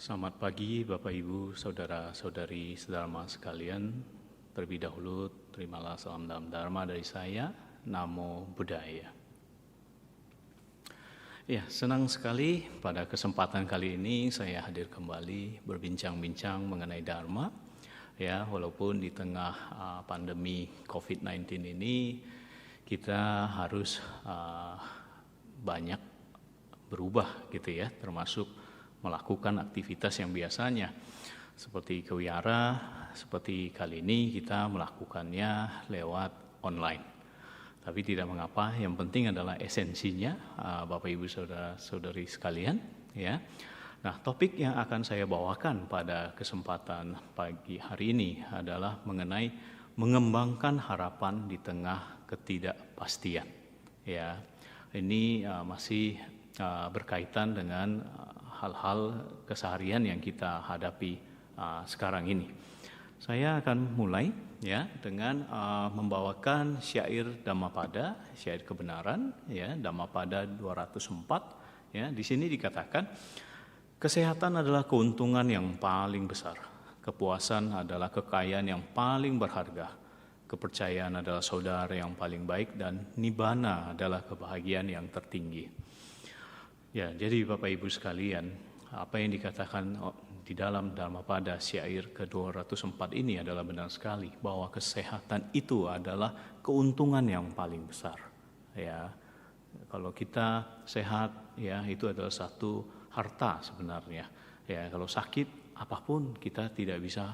Selamat pagi Bapak Ibu, Saudara-saudari sedharma sekalian. Terlebih dahulu terimalah salam dalam Dharma dari saya, Namo Buddhaya. Ya, senang sekali pada kesempatan kali ini saya hadir kembali berbincang-bincang mengenai Dharma. Ya, walaupun di tengah pandemi COVID-19 ini kita harus banyak berubah gitu ya, termasuk melakukan aktivitas yang biasanya seperti kewiyara, seperti kali ini kita melakukannya lewat online. Tapi tidak mengapa, yang penting adalah esensinya, Bapak Ibu Saudara-saudari sekalian, ya. Nah, topik yang akan saya bawakan pada kesempatan pagi hari ini adalah mengenai mengembangkan harapan di tengah ketidakpastian. Ya, ini masih berkaitan dengan hal-hal keseharian yang kita hadapi sekarang ini. Saya akan mulai ya dengan membawakan syair Dhammapada, syair kebenaran ya, Dhammapada 204 ya. Di sini dikatakan kesehatan adalah keuntungan yang paling besar. Kepuasan adalah kekayaan yang paling berharga. Kepercayaan adalah saudara yang paling baik dan nibbana adalah kebahagiaan yang tertinggi. Ya, jadi Bapak Ibu sekalian, apa yang dikatakan di dalam Dhammapada syair ke-204 ini adalah benar sekali, bahwa kesehatan itu adalah keuntungan yang paling besar. Ya, kalau kita sehat, ya itu adalah satu harta sebenarnya. Ya, kalau sakit apapun kita tidak bisa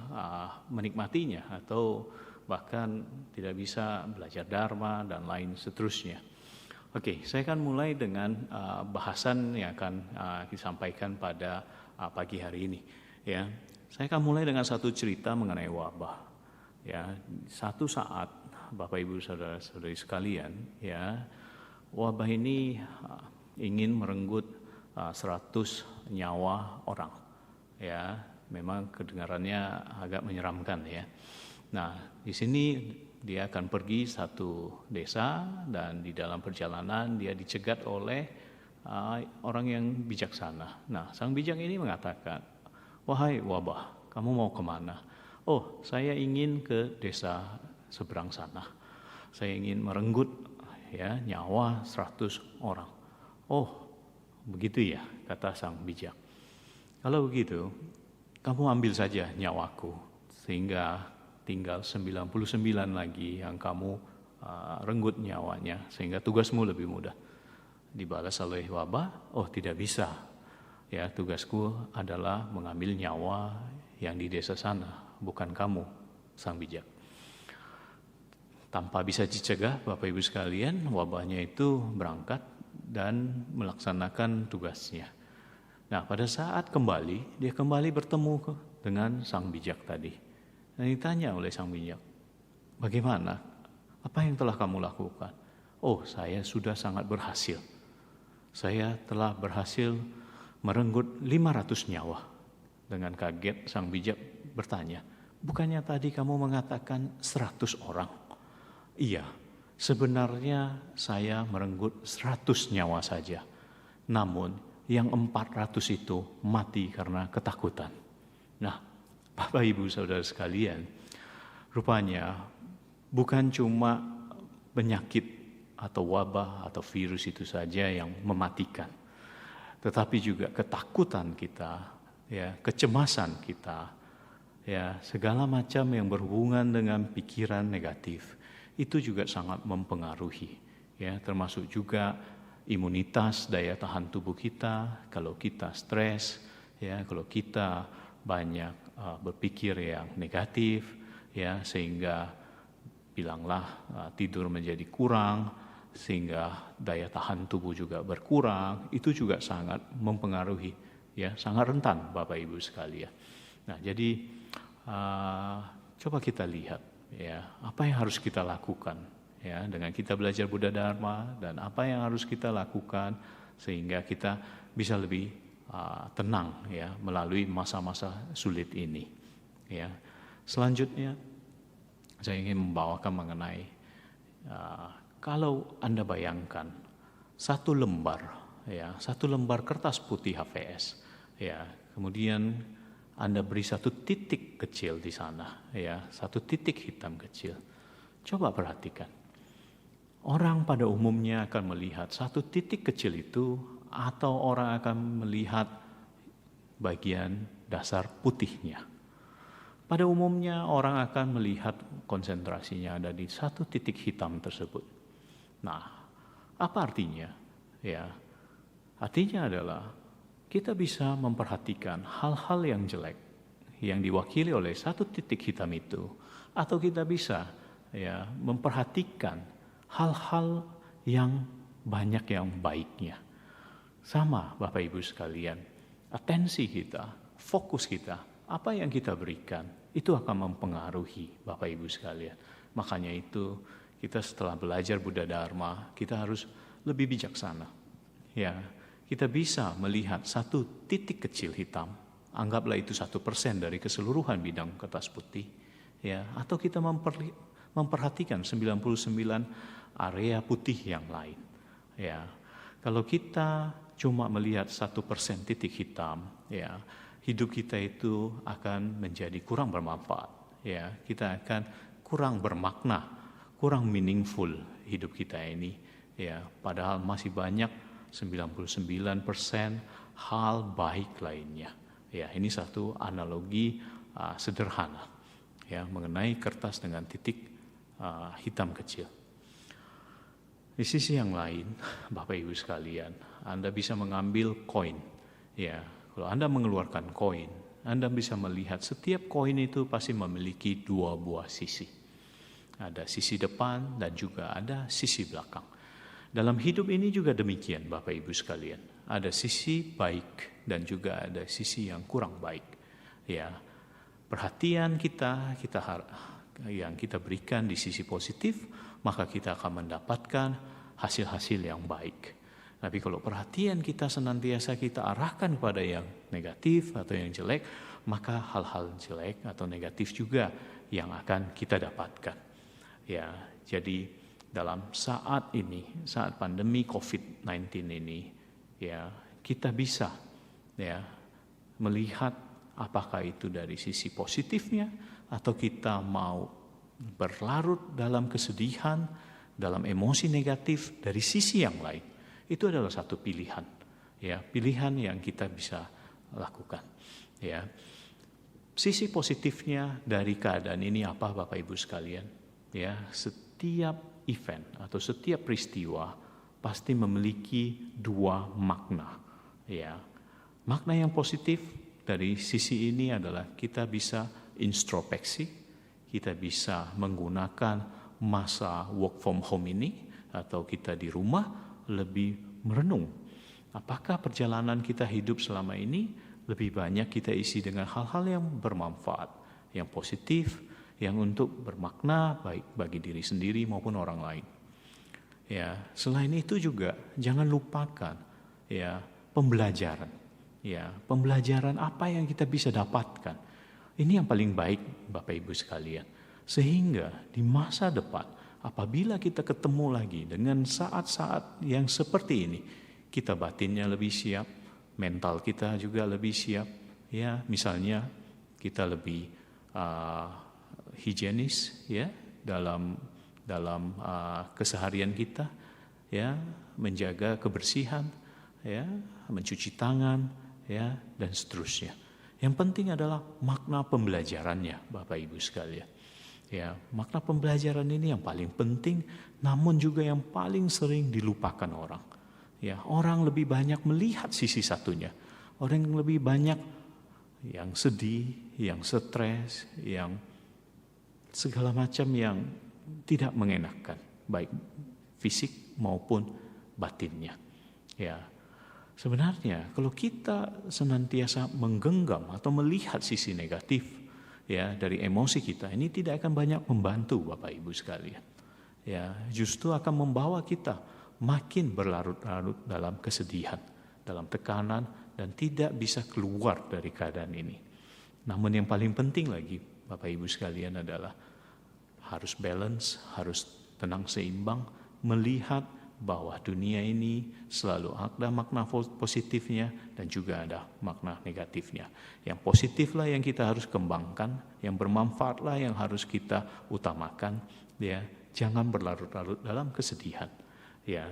menikmatinya atau bahkan tidak bisa belajar dharma dan lain seterusnya. Oke, saya akan mulai dengan bahasan yang akan disampaikan pada pagi hari ini. Ya, saya akan mulai dengan satu cerita mengenai wabah. Ya, satu saat Bapak Ibu Saudara-saudari sekalian, ya, wabah ini ingin merenggut 100 nyawa orang. Ya, memang kedengarannya agak menyeramkan ya. Nah, di sini dia akan pergi satu desa dan di dalam perjalanan dia dicegat oleh orang yang bijaksana. Nah, sang bijak ini mengatakan, "Wahai wabah, kamu mau kemana?" "Oh, saya ingin ke desa seberang sana. Saya ingin merenggut ya nyawa 100 orang." "Oh, begitu ya," kata sang bijak. "Kalau begitu, kamu ambil saja nyawaku sehingga tinggal 99 lagi yang kamu renggut nyawanya sehingga tugasmu lebih mudah." Dibalas oleh wabah, "Oh, tidak bisa. Ya, tugasku adalah mengambil nyawa yang di desa sana, bukan kamu," sang bijak. Tanpa bisa dicegah, Bapak Ibu sekalian, wabahnya itu berangkat dan melaksanakan tugasnya. Nah, pada saat kembali, dia kembali bertemu dengan sang bijak tadi. Dan ditanya oleh sang bijak, "Bagaimana? Apa yang telah kamu lakukan?" "Oh, saya sudah sangat berhasil. Saya telah berhasil merenggut 500 nyawa." Dengan kaget sang bijak bertanya, "Bukannya tadi kamu mengatakan 100 orang?" "Iya, sebenarnya saya merenggut 100 nyawa saja. Namun yang 400 itu mati karena ketakutan." Nah, Bapak Ibu Saudara sekalian, rupanya bukan cuma penyakit atau wabah atau virus itu saja yang mematikan, tetapi juga ketakutan kita, ya, kecemasan kita, ya, segala macam yang berhubungan dengan pikiran negatif itu juga sangat mempengaruhi, ya, termasuk juga imunitas daya tahan tubuh kita. Kalau kita stres, ya, kalau kita banyak berpikir yang negatif, ya, sehingga bilanglah tidur menjadi kurang, sehingga daya tahan tubuh juga berkurang, itu juga sangat mempengaruhi, ya, sangat rentan Bapak Ibu sekalian. Nah, jadi coba kita lihat, ya, apa yang harus kita lakukan, ya, dengan kita belajar Buddha Dharma dan apa yang harus kita lakukan sehingga kita bisa lebih tenang ya melalui masa-masa sulit ini. Ya, selanjutnya saya ingin membawakan mengenai kalau Anda bayangkan satu lembar kertas putih HVS, ya, kemudian Anda beri satu titik kecil di sana, ya, satu titik hitam kecil. Coba perhatikan. Orang pada umumnya akan melihat satu titik kecil itu, atau orang akan melihat bagian dasar putihnya. Pada umumnya orang akan melihat konsentrasinya ada di satu titik hitam tersebut. Nah, apa artinya? Ya, artinya adalah kita bisa memperhatikan hal-hal yang jelek yang diwakili oleh satu titik hitam itu, atau kita bisa ya memperhatikan hal-hal yang banyak yang baiknya. Sama Bapak Ibu sekalian, atensi kita, fokus kita, apa yang kita berikan itu akan mempengaruhi Bapak Ibu sekalian. Makanya itu kita setelah belajar Buddha Dharma, kita harus lebih bijaksana. Ya, kita bisa melihat satu titik kecil hitam, anggaplah itu 1% dari keseluruhan bidang kertas putih, ya, atau kita memperhatikan 99 area putih yang lain. Ya, kalau kita cuma melihat 1% titik hitam, ya, hidup kita itu akan menjadi kurang bermanfaat. Ya, kita akan kurang bermakna, kurang meaningful hidup kita ini. Ya, padahal masih banyak 99% hal baik lainnya. Ya, ini satu analogi sederhana ya mengenai kertas dengan titik hitam kecil. Di sisi yang lain, Bapak Ibu sekalian, Anda bisa mengambil koin. Ya, kalau Anda mengeluarkan koin, Anda bisa melihat setiap koin itu pasti memiliki dua buah sisi. Ada sisi depan dan juga ada sisi belakang. Dalam hidup ini juga demikian Bapak Ibu sekalian. Ada sisi baik dan juga ada sisi yang kurang baik. Ya, perhatian kita yang kita berikan di sisi positif, maka kita akan mendapatkan hasil-hasil yang baik. Tapi kalau perhatian kita senantiasa kita arahkan kepada yang negatif atau yang jelek, maka hal-hal jelek atau negatif juga yang akan kita dapatkan. Ya, jadi dalam saat ini, saat pandemi COVID-19 ini, ya kita bisa ya melihat apakah itu dari sisi positifnya atau kita mau berlarut dalam kesedihan, dalam emosi negatif dari sisi yang lain. Itu adalah satu pilihan, ya pilihan yang kita bisa lakukan. Ya, sisi positifnya dari keadaan ini apa, Bapak Ibu sekalian? Ya, setiap event atau setiap peristiwa pasti memiliki dua makna. Ya, makna yang positif dari sisi ini adalah kita bisa introspeksi, kita bisa menggunakan masa work from home ini atau kita di rumah lebih merenung. Apakah perjalanan kita hidup selama ini lebih banyak kita isi dengan hal-hal yang bermanfaat, yang positif, yang untuk bermakna baik bagi diri sendiri maupun orang lain. Ya, selain itu juga jangan lupakan ya pembelajaran. Ya, pembelajaran apa yang kita bisa dapatkan. Ini yang paling baik Bapak Ibu sekalian. Sehingga di masa depan apabila kita ketemu lagi dengan saat-saat yang seperti ini, kita batinnya lebih siap, mental kita juga lebih siap. Ya, misalnya kita lebih higienis ya dalam keseharian kita, ya menjaga kebersihan, ya mencuci tangan, ya dan seterusnya. Yang penting adalah makna pembelajarannya, Bapak Ibu sekalian. Ya, makna pembelajaran ini yang paling penting, namun juga yang paling sering dilupakan orang. Ya, orang lebih banyak melihat sisi satunya. Orang yang lebih banyak yang sedih, yang stres, yang segala macam yang tidak mengenakan, baik fisik maupun batinnya. Ya, sebenarnya kalau kita senantiasa menggenggam atau melihat sisi negatif, ya dari emosi kita, ini tidak akan banyak membantu Bapak Ibu sekalian. Ya, justru akan membawa kita makin berlarut-larut dalam kesedihan, dalam tekanan dan tidak bisa keluar dari keadaan ini. Namun yang paling penting lagi Bapak Ibu sekalian adalah harus balance, harus tenang seimbang, melihat bahwa dunia ini selalu ada makna positifnya dan juga ada makna negatifnya. Yang positiflah yang kita harus kembangkan, yang bermanfaatlah yang harus kita utamakan, ya. Jangan berlarut-larut dalam kesedihan, ya.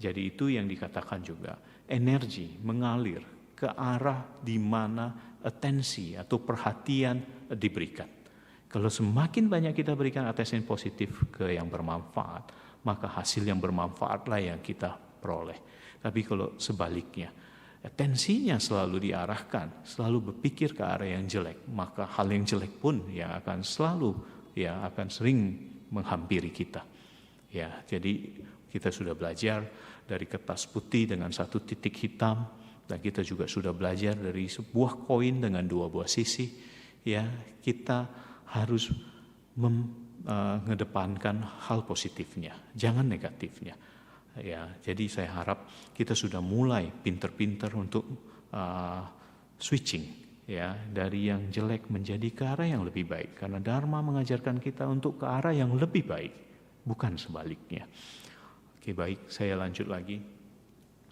Jadi itu yang dikatakan juga energi mengalir ke arah di mana atensi atau perhatian diberikan. Kalau semakin banyak kita berikan atensi positif ke yang bermanfaat, maka hasil yang bermanfaatlah yang kita peroleh. Tapi kalau sebaliknya, atensinya selalu diarahkan, selalu berpikir ke arah yang jelek, maka hal yang jelek pun yang akan selalu, ya, akan sering menghampiri kita. Ya, jadi kita sudah belajar dari kertas putih dengan satu titik hitam, dan kita juga sudah belajar dari sebuah koin dengan dua buah sisi. Ya, kita harus mengedepankan hal positifnya, jangan negatifnya. Ya, jadi saya harap kita sudah mulai pinter-pinter untuk switching, ya, dari yang jelek menjadi ke arah yang lebih baik. Karena Dharma mengajarkan kita untuk ke arah yang lebih baik, bukan sebaliknya. Oke, baik, saya lanjut lagi.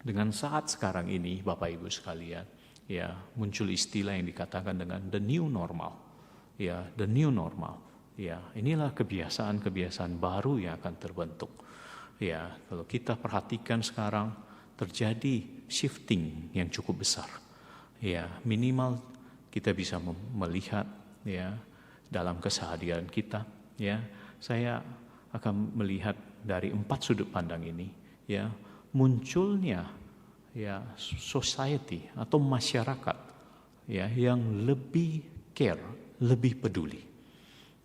Dengan saat sekarang ini, Bapak Ibu sekalian, ya, muncul istilah yang dikatakan dengan the new normal. Ya, the new normal. Ya, inilah kebiasaan-kebiasaan baru yang akan terbentuk. Ya, kalau kita perhatikan sekarang terjadi shifting yang cukup besar. Ya, minimal kita bisa melihat, ya, dalam keseharian kita, ya. Saya akan melihat dari 4 sudut pandang ini, ya, munculnya, ya, society atau masyarakat, ya, yang lebih care, lebih peduli.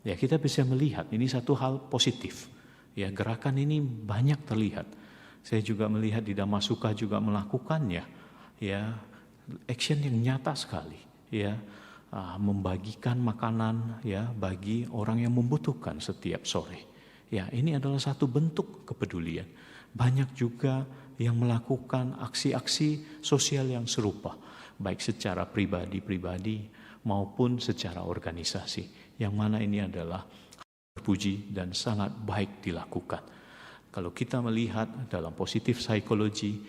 Ya, kita bisa melihat ini satu hal positif. Ya, gerakan ini banyak terlihat. Saya juga melihat di Damasuka juga melakukannya. Ya, action yang nyata sekali. Ya, membagikan makanan, ya, bagi orang yang membutuhkan setiap sore. Ya, ini adalah satu bentuk kepedulian. Banyak juga yang melakukan aksi-aksi sosial yang serupa, baik secara pribadi-pribadi maupun secara organisasi. Yang mana ini adalah terpuji dan sangat baik dilakukan. Kalau kita melihat dalam positif psikologi,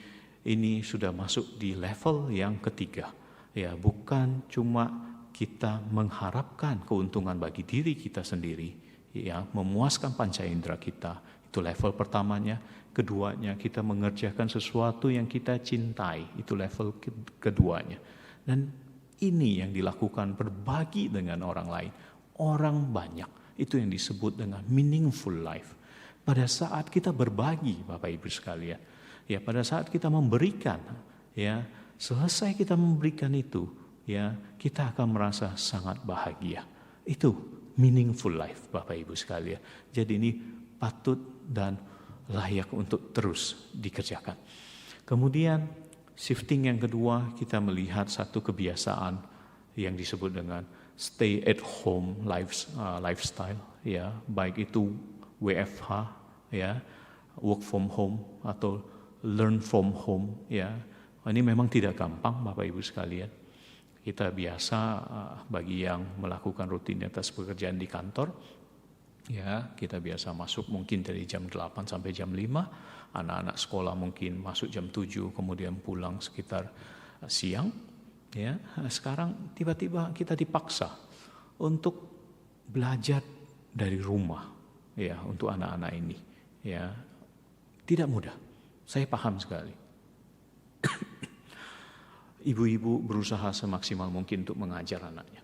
ini sudah masuk di level yang ketiga. Ya, bukan cuma kita mengharapkan keuntungan bagi diri kita sendiri, ya, memuaskan panca indera kita, itu level pertamanya. Keduanya, kita mengerjakan sesuatu yang kita cintai, itu level keduanya. Dan ini yang dilakukan berbagi dengan orang lain, orang banyak, itu yang disebut dengan meaningful life. Pada saat kita berbagi, Bapak Ibu sekalian, ya, pada saat kita memberikan, ya, selesai kita memberikan itu, ya, kita akan merasa sangat bahagia. Itu meaningful life, Bapak Ibu sekalian. Jadi ini patut dan layak untuk terus dikerjakan. Kemudian shifting yang kedua, kita melihat satu kebiasaan yang disebut dengan stay at home lifestyle, ya, baik itu WFH, ya, work from home atau learn from home, ya. Ini memang tidak gampang, Bapak Ibu sekalian. Kita biasa bagi yang melakukan rutinitas pekerjaan di kantor, ya, kita biasa masuk mungkin dari jam 8 sampai jam 5, anak-anak sekolah mungkin masuk jam 7, kemudian pulang sekitar siang. Ya, sekarang tiba-tiba kita dipaksa untuk belajar dari rumah, ya, untuk anak-anak ini, ya, tidak mudah. Saya paham sekali. Ibu-ibu berusaha semaksimal mungkin untuk mengajar anaknya.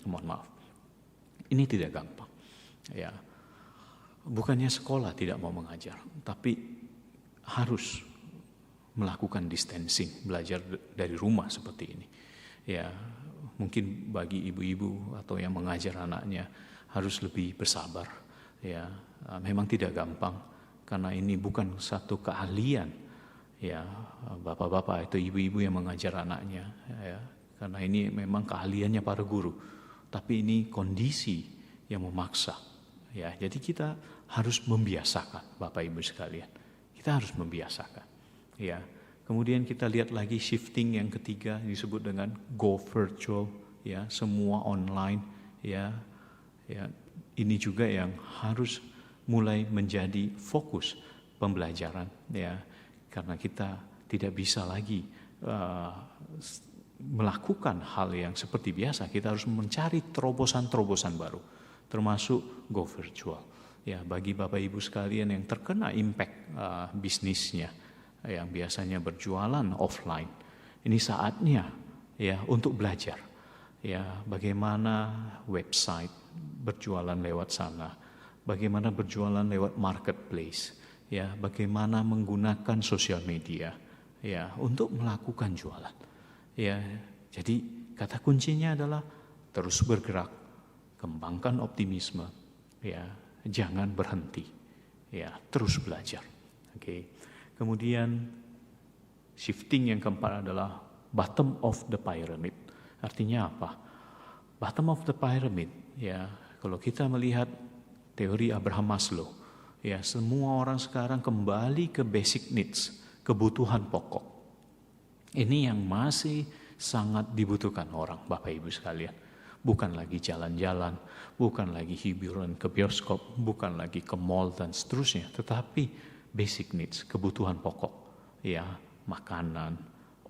Mohon maaf, ini tidak gampang. Ya, bukannya sekolah tidak mau mengajar, tapi harus melakukan distancing, belajar dari rumah seperti ini. Ya, mungkin bagi ibu-ibu atau yang mengajar anaknya harus lebih bersabar. Ya, memang tidak gampang karena ini bukan satu keahlian, ya, bapak-bapak atau ibu-ibu yang mengajar anaknya, ya, karena ini memang keahliannya para guru. Tapi ini kondisi yang memaksa. Ya, jadi kita harus membiasakan, Bapak Ibu sekalian. Kita harus membiasakan. Ya, kemudian kita lihat lagi shifting yang ketiga disebut dengan go virtual, ya, semua online, ya. Ya, ini juga yang harus mulai menjadi fokus pembelajaran, ya, karena kita tidak bisa lagi melakukan hal yang seperti biasa. Kita harus mencari terobosan-terobosan baru, termasuk go virtual. Ya, bagi Bapak Ibu sekalian yang terkena impact bisnisnya, yang biasanya berjualan offline, ini saatnya ya untuk belajar. Ya, bagaimana website berjualan lewat sana, bagaimana berjualan lewat marketplace, ya, bagaimana menggunakan sosial media, ya, untuk melakukan jualan. Ya, jadi kata kuncinya adalah terus bergerak, kembangkan optimisme, ya, jangan berhenti, ya, terus belajar. Oke. Kemudian shifting yang keempat adalah bottom of the pyramid. Artinya apa? Bottom of the pyramid, ya, kalau kita melihat teori Abraham Maslow, ya, semua orang sekarang kembali ke basic needs, kebutuhan pokok. Ini yang masih sangat dibutuhkan orang, Bapak Ibu sekalian. Bukan lagi jalan-jalan, bukan lagi hiburan ke bioskop, bukan lagi ke mall dan seterusnya, tetapi basic needs, kebutuhan pokok, ya, makanan,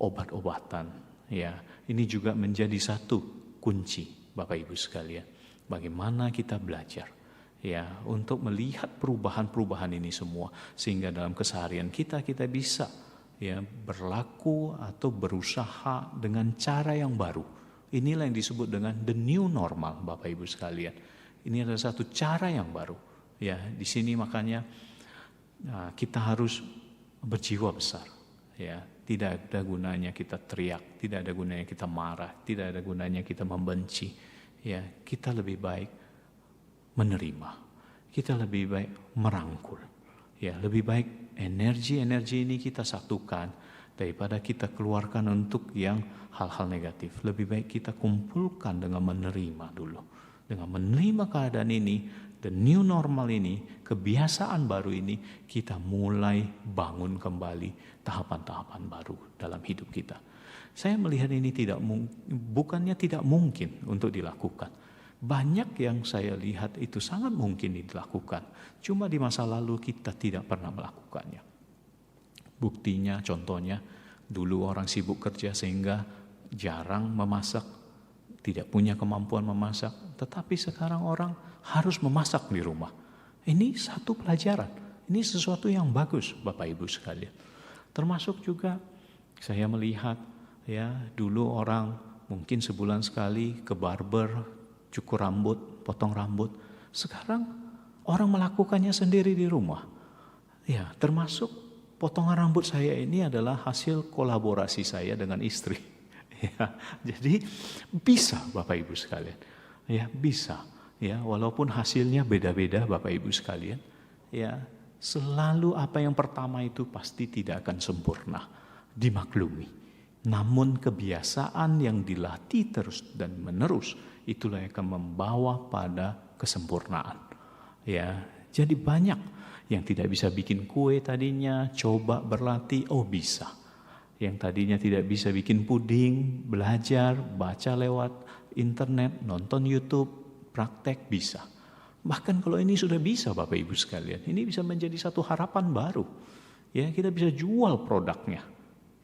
obat-obatan, ya. Ini juga menjadi satu kunci, Bapak Ibu sekalian. Bagaimana kita belajar, ya, untuk melihat perubahan-perubahan ini semua, sehingga dalam keseharian kita bisa, ya, berlaku atau berusaha dengan cara yang baru. Inilah yang disebut dengan the new normal, Bapak Ibu sekalian. Ini adalah satu cara yang baru, ya. Di sini makanya kita harus berjiwa besar, ya. Tidak ada gunanya kita teriak, tidak ada gunanya kita marah, tidak ada gunanya kita membenci, ya. Kita lebih baik menerima, kita lebih baik merangkul, ya. Lebih baik energi ini kita satukan daripada kita keluarkan untuk yang hal-hal negatif. Lebih baik kita kumpulkan dengan menerima dulu, dengan menerima keadaan ini, the new normal ini, kebiasaan baru ini, kita mulai bangun kembali tahapan-tahapan baru dalam hidup kita. Saya melihat ini bukannya tidak mungkin untuk dilakukan. Banyak yang saya lihat itu sangat mungkin dilakukan. Cuma di masa lalu kita tidak pernah melakukannya. Buktinya, contohnya, dulu orang sibuk kerja sehingga jarang memasak, tidak punya kemampuan memasak. Tetapi sekarang orang harus memasak di rumah. Ini satu pelajaran. Ini sesuatu yang bagus, Bapak Ibu sekalian. Termasuk juga saya melihat, ya, dulu orang mungkin sebulan sekali ke barber, cukur rambut, potong rambut. Sekarang orang melakukannya sendiri di rumah. Ya, termasuk potongan rambut saya ini adalah hasil kolaborasi saya dengan istri. Ya, jadi bisa, Bapak Ibu sekalian. Ya, bisa. Ya, walaupun hasilnya beda-beda, Bapak Ibu sekalian. Ya, selalu apa yang pertama itu pasti tidak akan sempurna, dimaklumi. Namun kebiasaan yang dilatih terus dan menerus, itulah yang akan membawa pada kesempurnaan. Ya, jadi banyak yang tidak bisa bikin kue tadinya, coba berlatih, oh bisa. Yang tadinya tidak bisa bikin puding, belajar, baca lewat internet, nonton YouTube, praktek, bisa. Bahkan kalau ini sudah bisa, Bapak Ibu sekalian, ini bisa menjadi satu harapan baru. Ya, kita bisa jual produknya.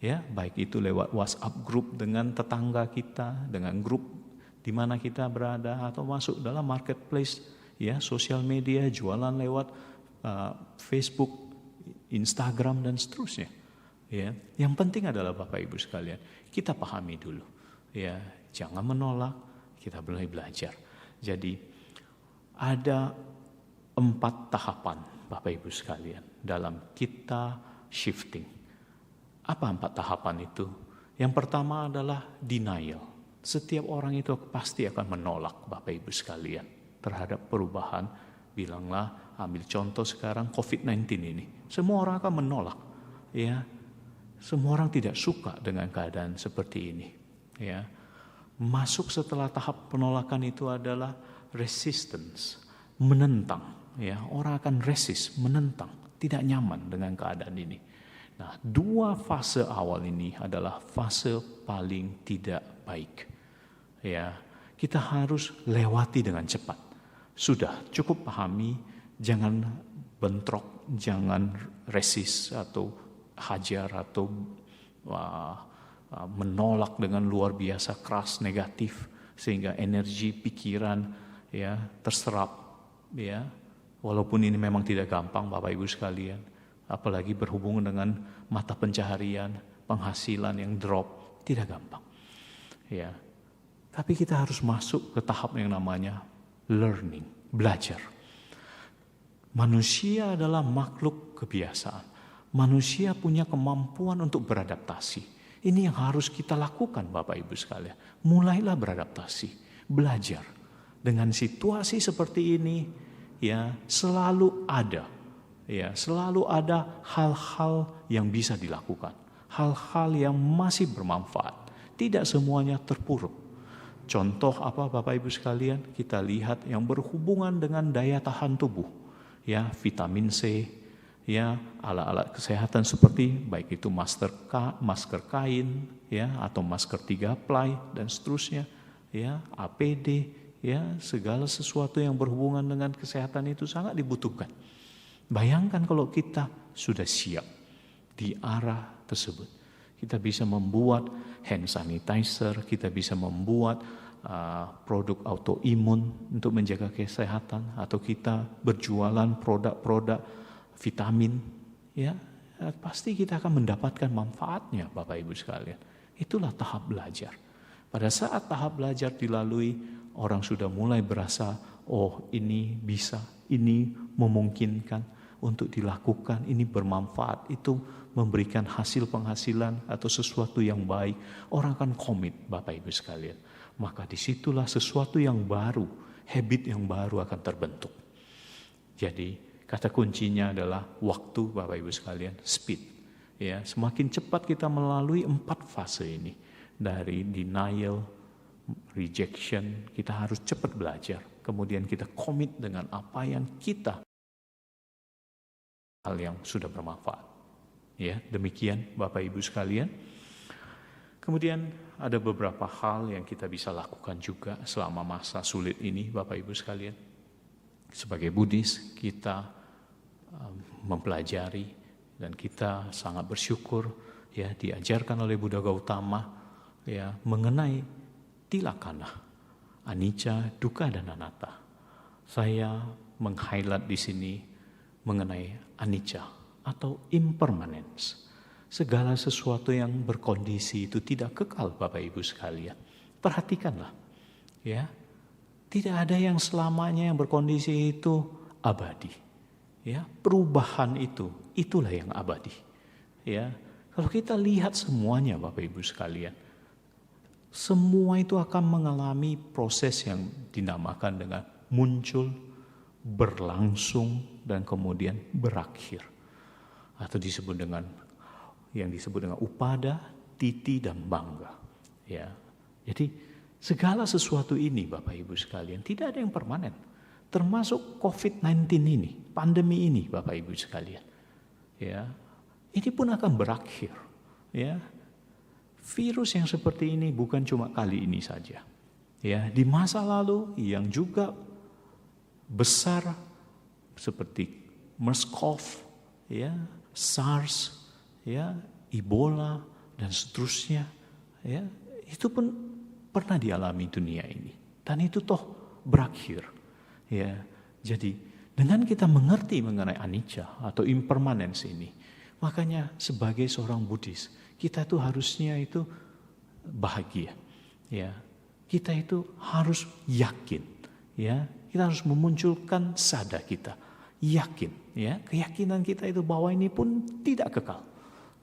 Ya, baik itu lewat WhatsApp group dengan tetangga kita, dengan grup di mana kita berada, atau masuk dalam marketplace, ya, sosial media, jualan lewat Facebook, Instagram dan seterusnya. Ya, yang penting adalah Bapak Ibu sekalian, kita pahami dulu. Ya, jangan menolak, kita mulai belajar. Jadi ada 4 tahapan, Bapak Ibu sekalian, dalam kita shifting. Apa 4 tahapan itu? Yang pertama adalah denial. Setiap orang itu pasti akan menolak, Bapak Ibu sekalian, terhadap perubahan. Bilanglah, ambil contoh sekarang COVID-19 ini. Semua orang akan menolak. Ya, semua orang tidak suka dengan keadaan seperti ini. Ya, masuk setelah tahap penolakan itu adalah resistance, menentang. Ya, orang akan resist, menentang, tidak nyaman dengan keadaan ini. Nah, 2 fase awal ini adalah fase paling tidak baik. Ya, kita harus lewati dengan cepat. Sudah cukup pahami Jangan bentrok, jangan resist atau hajar atau menolak dengan luar biasa keras negatif sehingga energi pikiran ya terserap ya. Walaupun ini memang tidak gampang Bapak Ibu sekalian, apalagi berhubungan dengan mata pencaharian, penghasilan yang drop, tidak gampang. Ya. Tapi kita harus masuk ke tahap yang namanya learning, belajar. Manusia adalah makhluk kebiasaan. Manusia punya kemampuan untuk beradaptasi. Ini yang harus kita lakukan Bapak Ibu sekalian. Mulailah beradaptasi, belajar. Dengan situasi seperti ini, ya selalu ada hal-hal yang bisa dilakukan. Hal-hal yang masih bermanfaat. Tidak semuanya terpuruk. Contoh apa Bapak Ibu sekalian? Kita lihat yang berhubungan dengan daya tahan tubuh. Ya, vitamin C, ya, alat-alat kesehatan seperti baik itu masker kain, ya, atau masker 3 ply dan seterusnya, ya, APD, ya, segala sesuatu yang berhubungan dengan kesehatan itu sangat dibutuhkan. Bayangkan kalau kita sudah siap di arah tersebut. Kita bisa membuat hand sanitizer, kita bisa membuat produk autoimun untuk menjaga kesehatan, atau kita berjualan produk-produk vitamin, ya pasti kita akan mendapatkan manfaatnya Bapak Ibu sekalian. Itulah tahap belajar. Pada saat tahap belajar dilalui, orang sudah mulai berasa, oh ini bisa, ini memungkinkan untuk dilakukan, ini bermanfaat, itu memberikan hasil penghasilan atau sesuatu yang baik. Orang akan komit Bapak Ibu sekalian. Maka disitulah sesuatu yang baru, habit yang baru akan terbentuk. Jadi kata kuncinya adalah waktu Bapak Ibu sekalian, speed. Ya, semakin cepat kita melalui 4 fase ini, dari denial, rejection, kita harus cepat belajar. Kemudian kita komit dengan apa yang kita, hal yang sudah bermanfaat. Ya, demikian Bapak Ibu sekalian. Kemudian ada beberapa hal yang kita bisa lakukan juga selama masa sulit ini Bapak Ibu sekalian. Sebagai Buddhis kita mempelajari dan kita sangat bersyukur ya diajarkan oleh Buddha Gautama ya mengenai tilakkhana, anicca, dukkha dan anatta. Saya meng-highlight di sini mengenai anicca atau impermanence. Segala sesuatu yang berkondisi itu tidak kekal Bapak Ibu sekalian. Perhatikanlah. Ya. Tidak ada yang selamanya yang berkondisi itu abadi. Ya, perubahan itulah yang abadi. Ya. Kalau kita lihat semuanya Bapak Ibu sekalian, semua itu akan mengalami proses yang dinamakan dengan muncul, berlangsung dan kemudian berakhir. Atau disebut dengan yang disebut dengan upada, titi, dan bangga. Ya, jadi segala sesuatu ini Bapak Ibu sekalian tidak ada yang permanen. Termasuk COVID-19 ini, pandemi ini Bapak Ibu sekalian. Ya, ini pun akan berakhir. Ya, virus yang seperti ini bukan cuma kali ini saja. Ya, di masa lalu yang juga besar seperti MERS-CoV, ya, SARS, ya, Ebola dan seterusnya, ya, itu pun pernah dialami dunia ini dan itu toh berakhir, ya. Jadi dengan kita mengerti mengenai anicca atau impermanence ini, makanya sebagai seorang Buddhis kita itu harusnya itu bahagia, ya. Kita itu harus yakin, ya. Kita harus memunculkan sadar kita, yakin, ya, keyakinan kita itu bahwa ini pun tidak kekal.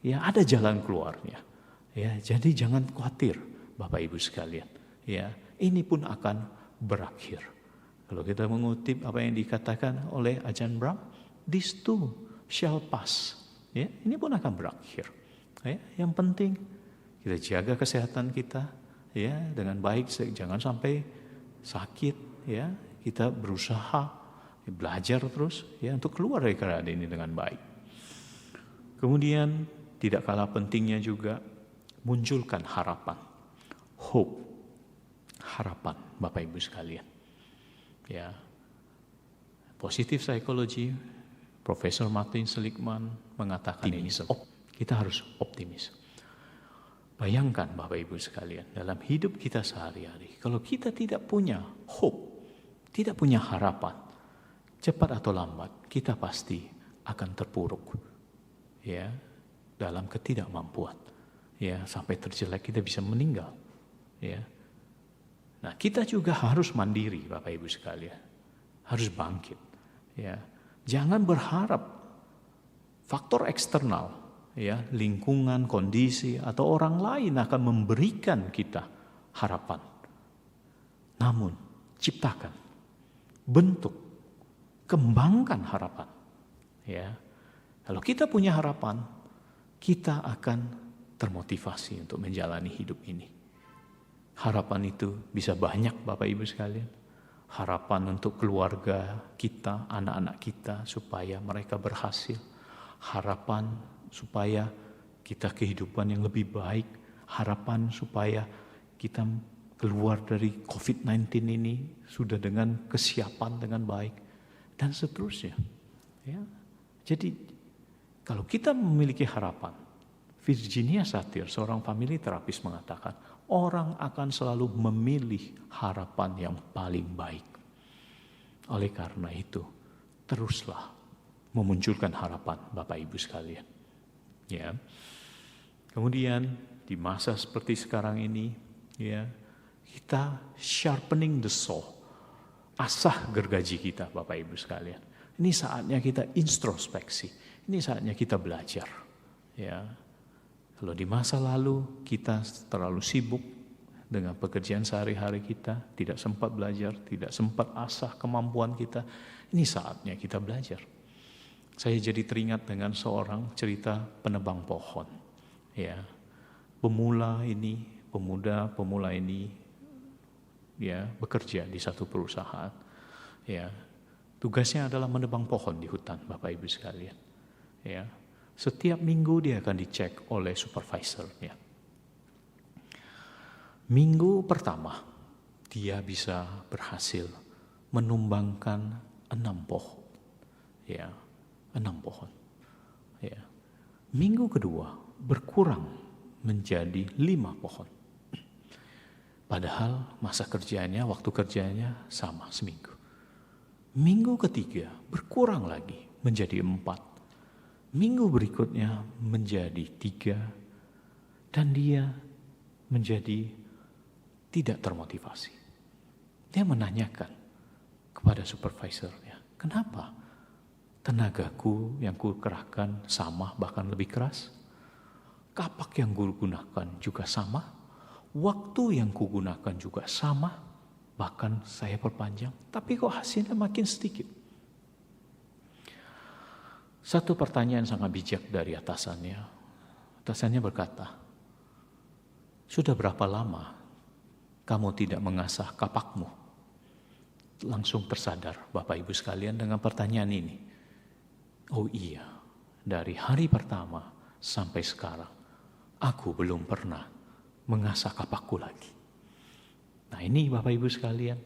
Ya, ada jalan keluarnya. Ya, jadi jangan khawatir Bapak Ibu sekalian. Ya, ini pun akan berakhir. Kalau kita mengutip apa yang dikatakan oleh Ajahn Brahm, this too shall pass. Ya, ini pun akan berakhir. Ya, yang penting kita jaga kesehatan kita ya dengan baik, jangan sampai sakit ya. Kita berusaha belajar terus ya untuk keluar dari keadaan ini dengan baik. Kemudian tidak kalah pentingnya juga munculkan harapan, hope, harapan Bapak Ibu sekalian. Ya, Positive psychology, Profesor Martin Seligman mengatakan ini, kita harus optimis. Bayangkan Bapak Ibu sekalian, dalam hidup kita sehari-hari, kalau kita tidak punya hope, tidak punya harapan, cepat atau lambat kita pasti akan terpuruk, ya, dalam ketidakmampuan, ya, sampai terjelek kita bisa meninggal, ya. Nah, kita juga harus mandiri Bapak Ibu sekalian, harus bangkit, ya. Jangan berharap faktor eksternal, ya, lingkungan, kondisi atau orang lain akan memberikan kita harapan. Namun, ciptakan, bentuk, kembangkan harapan. Ya, kalau kita punya harapan, kita akan termotivasi untuk menjalani hidup ini. Harapan itu bisa banyak Bapak Ibu sekalian. Harapan untuk keluarga kita, anak-anak kita supaya mereka berhasil. Harapan supaya kita kehidupan yang lebih baik. Harapan supaya kita keluar dari COVID-19 ini sudah dengan kesiapan dengan baik. Dan seterusnya. Ya. Jadi kalau kita memiliki harapan, Virginia Satir, seorang family therapist mengatakan, orang akan selalu memilih harapan yang paling baik. Oleh karena itu, teruslah memunculkan harapan Bapak Ibu sekalian. Ya. Kemudian di masa seperti sekarang ini, ya, kita sharpening the saw, asah gergaji kita Bapak Ibu sekalian. Ini saatnya kita introspeksi, ini saatnya kita belajar. Ya. Kalau di masa lalu kita terlalu sibuk dengan pekerjaan sehari-hari kita, tidak sempat belajar, tidak sempat asah kemampuan kita, ini saatnya kita belajar. Saya jadi teringat dengan seorang cerita penebang pohon. Ya, pemuda ini, ya, bekerja di satu perusahaan. Ya, tugasnya adalah menebang pohon di hutan, Bapak Ibu sekalian. Ya. Setiap minggu dia akan dicek oleh supervisornya. Minggu pertama dia bisa berhasil menumbangkan 6 pohon. Ya, 6 pohon. Ya. Minggu kedua berkurang menjadi 5 pohon. Padahal masa kerjanya, waktu kerjanya sama seminggu. Minggu ketiga berkurang lagi menjadi 4. Minggu berikutnya menjadi 3 dan dia menjadi tidak termotivasi. Dia menanyakan kepada supervisornya, kenapa tenagaku yang kukerahkan sama bahkan lebih keras? Kapak yang kugunakan juga sama, waktu yang kugunakan juga sama, bahkan saya perpanjang, tapi kok hasilnya makin sedikit? Satu pertanyaan sangat bijak dari atasannya. Atasannya berkata, sudah berapa lama kamu tidak mengasah kapakmu? Langsung tersadar Bapak Ibu sekalian dengan pertanyaan ini. Oh iya, dari hari pertama sampai sekarang, aku belum pernah mengasah kapakku lagi. Nah ini Bapak Ibu sekalian,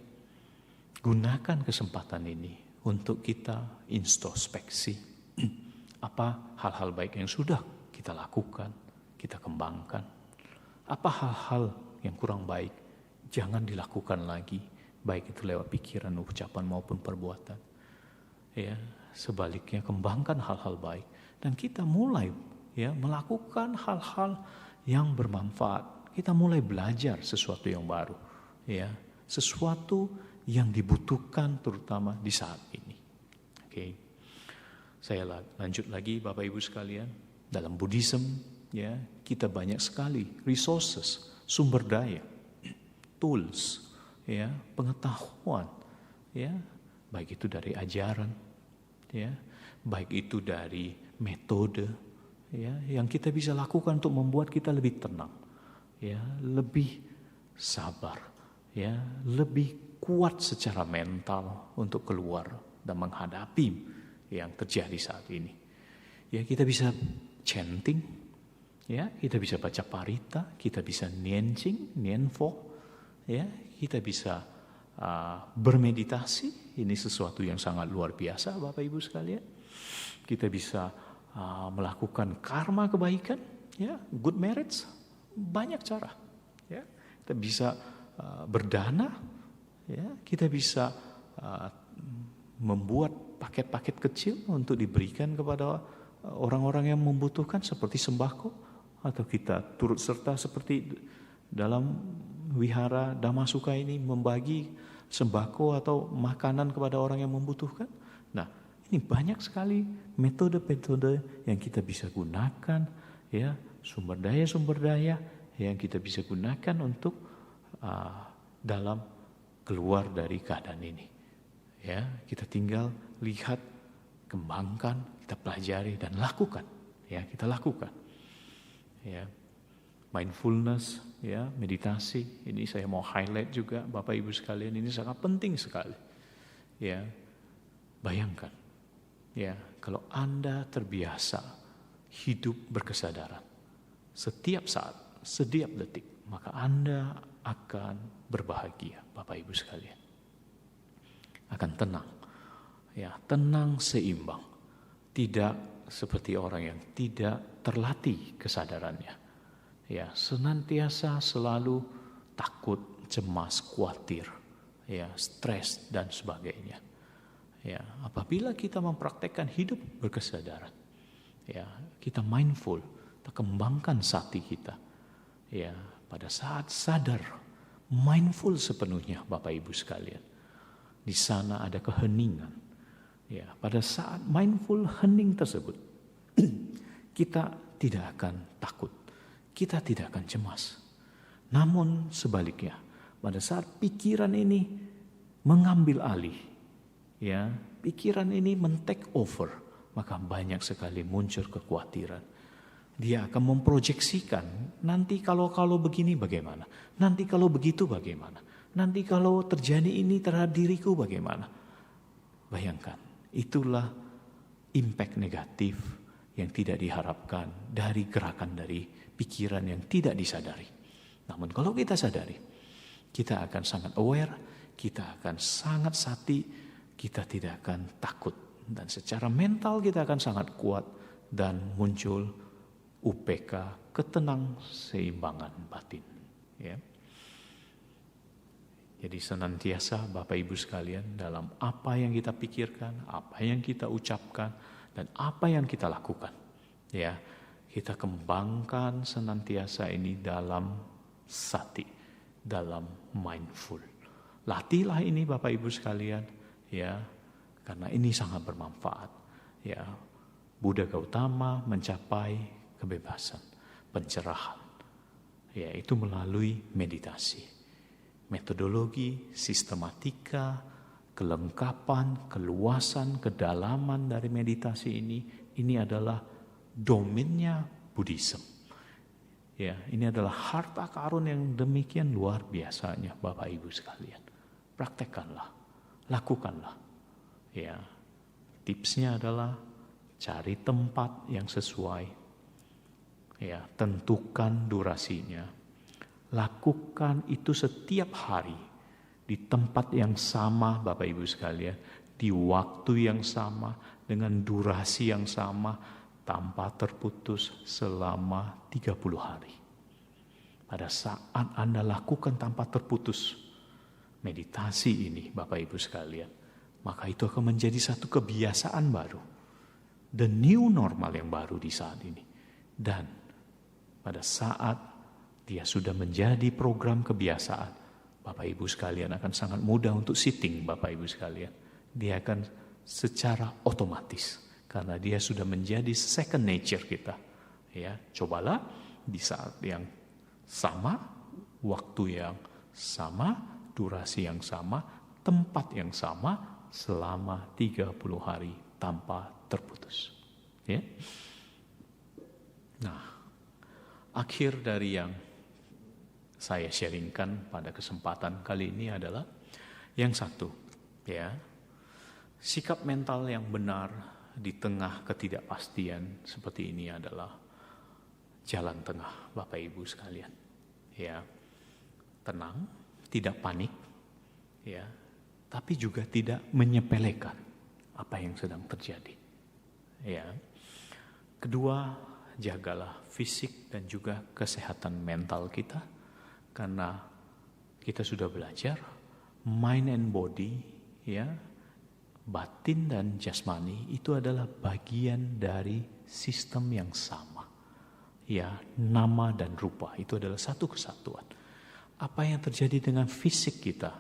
gunakan kesempatan ini untuk kita introspeksi. Apa hal-hal baik yang sudah kita lakukan, kita kembangkan. Apa hal-hal yang kurang baik, jangan dilakukan lagi, baik itu lewat pikiran, ucapan maupun perbuatan. Ya, sebaliknya kembangkan hal-hal baik dan kita mulai, ya, melakukan hal-hal yang bermanfaat. Kita mulai belajar sesuatu yang baru, ya, sesuatu yang dibutuhkan terutama di saat ini. Oke. Saya lanjut lagi Bapak Ibu sekalian, dalam Buddhism, ya, kita banyak sekali resources, sumber daya, tools, ya, pengetahuan, ya, baik itu dari ajaran, ya, baik itu dari metode, ya, yang kita bisa lakukan untuk membuat kita lebih tenang, ya, lebih sabar, ya, lebih kuat secara mental untuk keluar dan menghadapi yang terjadi saat ini. Ya, kita bisa chanting, ya, kita bisa baca parita, kita bisa nianjing, nianfo, ya, kita bisa bermeditasi, ini sesuatu yang sangat luar biasa Bapak Ibu sekalian. Kita bisa melakukan karma kebaikan, ya, good marriage, banyak cara. Ya. Kita bisa berdana, ya, kita bisa membuat paket-paket kecil untuk diberikan kepada orang-orang yang membutuhkan seperti sembako, atau kita turut serta seperti dalam wihara Damasuka ini membagi sembako atau makanan kepada orang yang membutuhkan. Nah, ini banyak sekali metode-metode yang kita bisa gunakan, ya, sumber daya yang kita bisa gunakan untuk dalam keluar dari keadaan ini. Ya, kita tinggal lihat, kembangkan, kita pelajari dan lakukan. Ya, kita lakukan. Ya, mindfulness, ya, meditasi. Ini saya mau highlight juga, Bapak Ibu sekalian, ini sangat penting sekali. Ya, bayangkan, ya, kalau Anda terbiasa hidup berkesadaran setiap saat, setiap detik, maka Anda akan berbahagia, Bapak Ibu sekalian. Akan tenang, ya, tenang seimbang, tidak seperti orang yang tidak terlatih kesadarannya, ya, senantiasa selalu takut, cemas, khawatir, ya, stres dan sebagainya. Ya, apabila kita mempraktekkan hidup berkesadaran, ya, kita mindful, kita kembangkan sati kita, ya, pada saat sadar, mindful sepenuhnya, Bapak Ibu sekalian. Di sana ada keheningan. Ya, pada saat mindful hening tersebut, kita tidak akan takut, kita tidak akan cemas. Namun sebaliknya, pada saat pikiran ini mengambil alih, ya, pikiran ini men-take over, maka banyak sekali muncul kekhawatiran. Dia akan memproyeksikan, nanti kalau begini bagaimana? Nanti kalau begitu bagaimana? Nanti kalau terjadi ini terhadap diriku bagaimana? Bayangkan, itulah impact negatif yang tidak diharapkan dari gerakan dari pikiran yang tidak disadari. Namun kalau kita sadari, kita akan sangat aware, kita akan sangat sati, kita tidak akan takut. Dan secara mental kita akan sangat kuat dan muncul UPK, ketenang seimbangan batin. Ya. Jadi senantiasa Bapak Ibu sekalian, dalam apa yang kita pikirkan, apa yang kita ucapkan, dan apa yang kita lakukan, ya, kita kembangkan senantiasa ini dalam sati, dalam mindful. Latihlah ini Bapak Ibu sekalian, ya, karena ini sangat bermanfaat. Ya, Buddha Gautama mencapai kebebasan, pencerahan, yaitu melalui meditasi. Metodologi, sistematika, kelengkapan, keluasan, kedalaman dari meditasi ini adalah domainnya Buddhism. Ya, ini adalah harta karun yang demikian luar biasanya, Bapak Ibu sekalian. Praktekkanlah, lakukanlah. Ya, tipsnya adalah cari tempat yang sesuai. Ya, tentukan durasinya. Lakukan itu setiap hari di tempat yang sama, Bapak Ibu sekalian, di waktu yang sama, dengan durasi yang sama, tanpa terputus selama 30 hari. Pada saat Anda lakukan tanpa terputus meditasi ini, Bapak Ibu sekalian, maka itu akan menjadi satu kebiasaan baru, the new normal yang baru di saat ini. Dan pada saat dia sudah menjadi program kebiasaan, Bapak Ibu sekalian akan sangat mudah untuk sitting, Bapak Ibu sekalian. Dia akan secara otomatis, karena dia sudah menjadi second nature kita. Ya, cobalah di saat yang sama, waktu yang sama, durasi yang sama, tempat yang sama, selama 30 hari tanpa terputus. Ya. Nah, akhir dari yang saya sharingkan pada kesempatan kali ini adalah yang satu, ya, sikap mental yang benar di tengah ketidakpastian seperti ini adalah jalan tengah, Bapak Ibu sekalian. Ya, tenang, tidak panik, ya, tapi juga tidak menyepelekan apa yang sedang terjadi. Ya. Kedua, jagalah fisik dan juga kesehatan mental kita, karena kita sudah belajar mind and body, ya, batin dan jasmani itu adalah bagian dari sistem yang sama. Ya, nama dan rupa itu adalah satu kesatuan. Apa yang terjadi dengan fisik kita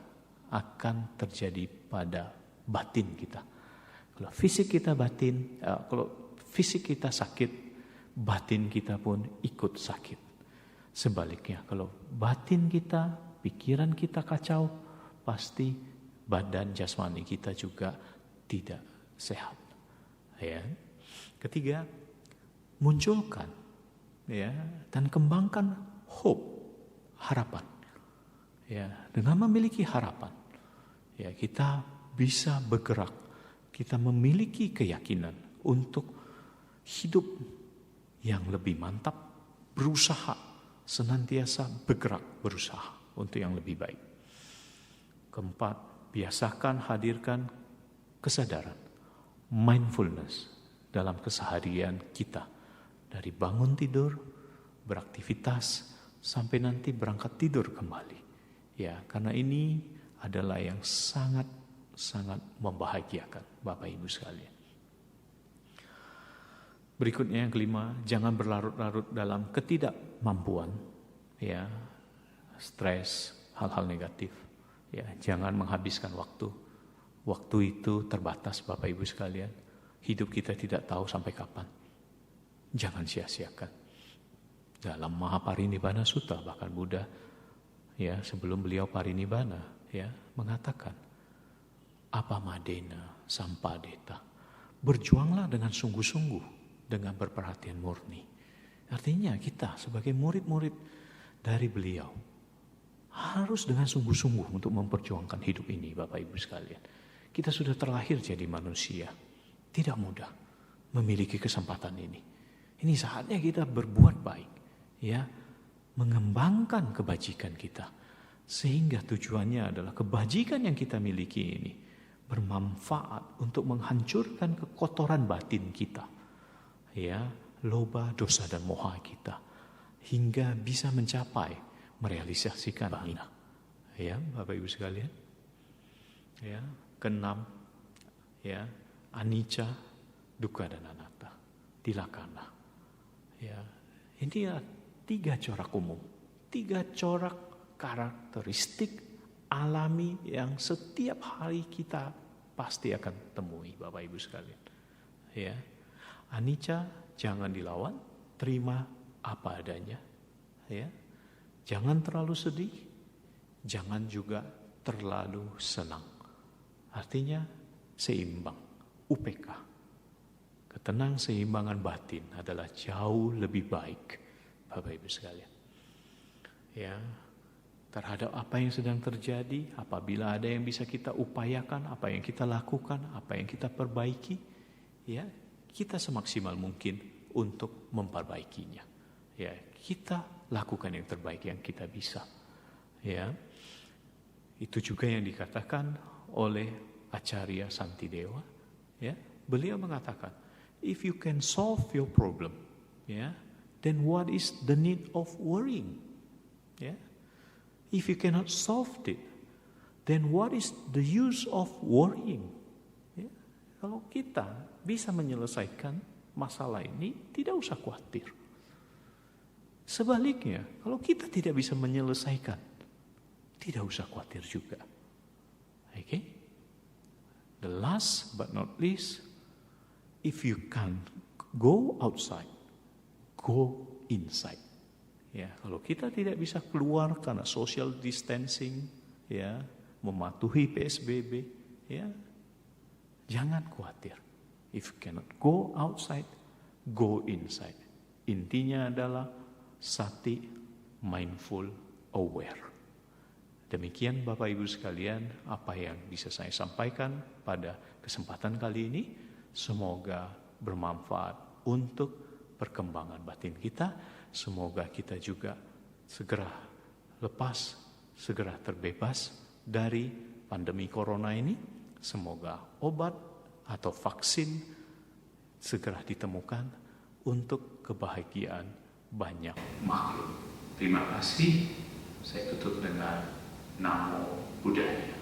akan terjadi pada batin kita. Kalau fisik kita kalau fisik kita sakit, batin kita pun ikut sakit. Sebaliknya, kalau batin kita, pikiran kita kacau, pasti badan jasmani kita juga tidak sehat. Ya. Ketiga, munculkan, ya, dan kembangkan hope, harapan. Ya, dengan memiliki harapan, ya, kita bisa bergerak, kita memiliki keyakinan untuk hidup yang lebih mantap, berusaha, senantiasa bergerak, berusaha untuk yang lebih baik. Keempat, biasakan hadirkan kesadaran, mindfulness dalam keseharian kita. Dari bangun tidur, beraktivitas, sampai nanti berangkat tidur kembali. Ya, karena ini adalah yang sangat membahagiakan Bapak Ibu sekalian. Berikutnya yang kelima, jangan berlarut-larut dalam ketidakmampuan, ya, stres, hal-hal negatif. Ya, jangan menghabiskan waktu. Waktu itu terbatas Bapak Ibu sekalian. Hidup kita tidak tahu sampai kapan. Jangan sia-siakan. Dalam Mahaparinibbana Sutta, bahkan Buddha, ya, sebelum beliau parinibbana, ya, mengatakan, apamadena sampadeta. Berjuanglah dengan sungguh-sungguh, dengan berperhatian murni. Artinya kita sebagai murid-murid dari beliau harus dengan sungguh-sungguh untuk memperjuangkan hidup ini, Bapak Ibu sekalian. Kita sudah terlahir jadi manusia. Tidak mudah memiliki kesempatan ini. Ini saatnya kita berbuat baik, ya, mengembangkan kebajikan kita, sehingga tujuannya adalah kebajikan yang kita miliki ini bermanfaat untuk menghancurkan kekotoran batin kita, ya, loba, dosa dan moha kita, hingga bisa mencapai merealisasikan ini. Ya, Bapak Ibu sekalian. Ya, keenam, ya, anicca, dukkha dan anatta, tilakana. Ya, ini 3 corak umum, 3 corak karakteristik alami yang setiap hari kita pasti akan temui, Bapak Ibu sekalian. Ya, anicca, jangan dilawan, terima apa adanya. Ya, jangan terlalu sedih, jangan juga terlalu senang. Artinya seimbang, UPK. Ketenang seimbangan batin adalah jauh lebih baik, Bapak Ibu sekalian. Ya, terhadap apa yang sedang terjadi, apabila ada yang bisa kita upayakan, apa yang kita lakukan, apa yang kita perbaiki, ya, kita semaksimal mungkin untuk memperbaikinya. Ya, kita lakukan yang terbaik yang kita bisa. Ya, itu juga yang dikatakan oleh Acarya Santidewa. Ya, beliau mengatakan, if you can solve your problem, ya, then what is the need of worrying? Ya, if you cannot solve it, then what is the use of worrying? Ya, kalau kita bisa menyelesaikan masalah ini, tidak usah khawatir. Sebaliknya, kalau kita tidak bisa menyelesaikan, tidak usah khawatir juga. Okay? The last but not least, if you can go outside, go inside. Ya, kalau kita tidak bisa keluar karena social distancing, ya, mematuhi PSBB, ya, jangan khawatir. If you cannot go outside, go inside. Intinya adalah sati, mindful, aware. Demikian Bapak Ibu sekalian apa yang bisa saya sampaikan pada kesempatan kali ini. Semoga bermanfaat untuk perkembangan batin kita. Semoga kita juga segera lepas, segera terbebas dari pandemi corona ini. Semoga obat atau vaksin segera ditemukan untuk kebahagiaan banyak makhluk. Terima kasih. Saya tutup dengan Namo Buddhaya.